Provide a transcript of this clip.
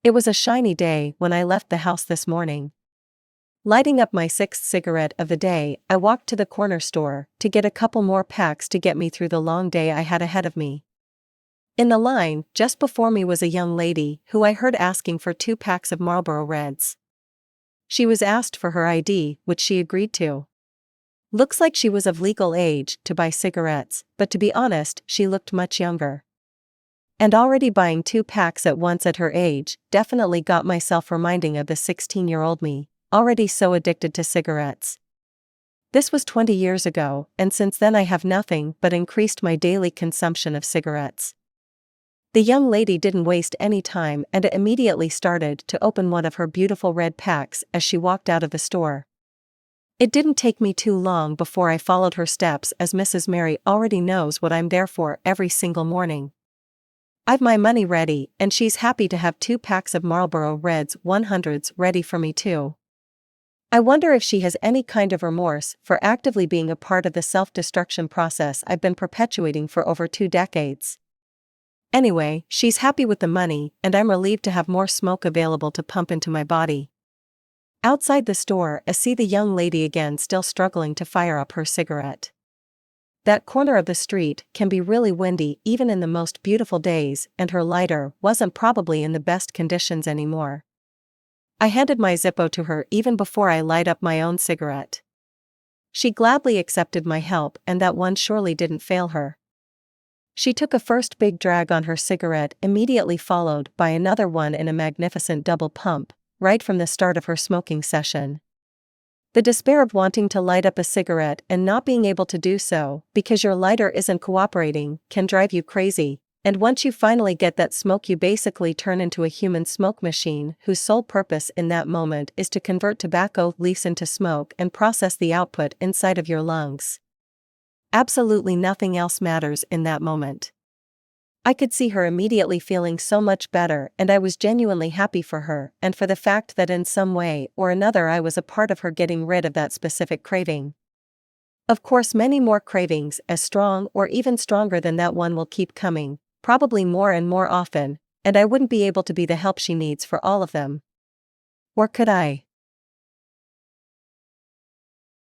It was a shiny day when I left the house this morning. Lighting up my sixth cigarette of the day, I walked to the corner store to get a couple more packs to get me through the long day I had ahead of me. In the line, just before me was a young lady who I heard asking for 2 packs of Marlboro Reds. She was asked for her ID, which she agreed to. Looks like she was of legal age to buy cigarettes, but to be honest, she looked much younger. And already buying 2 packs at once at her age definitely got myself reminding of the 16-year-old me, already so addicted to cigarettes. This was 20 years ago, and since then I have nothing but increased my daily consumption of cigarettes. The young lady didn't waste any time and immediately started to open one of her beautiful red packs as she walked out of the store. It didn't take me too long before I followed her steps, as Mrs. Mary already knows what I'm there for every single morning. I've my money ready, and she's happy to have 2 packs of Marlboro Reds 100s ready for me too. I wonder if she has any kind of remorse for actively being a part of the self-destruction process I've been perpetuating for over 2 decades. Anyway, she's happy with the money, and I'm relieved to have more smoke available to pump into my body. Outside the store, I see the young lady again, still struggling to fire up her cigarette. That corner of the street can be really windy even in the most beautiful days, and her lighter wasn't probably in the best conditions anymore. I handed my Zippo to her even before I light up my own cigarette. She gladly accepted my help, and that one surely didn't fail her. She took a first big drag on her cigarette, immediately followed by another one in a magnificent double pump, right from the start of her smoking session. The despair of wanting to light up a cigarette and not being able to do so because your lighter isn't cooperating can drive you crazy, and once you finally get that smoke, you basically turn into a human smoke machine whose sole purpose in that moment is to convert tobacco leaves into smoke and process the output inside of your lungs. Absolutely nothing else matters in that moment. I could see her immediately feeling so much better, and I was genuinely happy for her and for the fact that in some way or another I was a part of her getting rid of that specific craving. Of course, many more cravings as strong or even stronger than that one will keep coming, probably more and more often, and I wouldn't be able to be the help she needs for all of them. Or could I?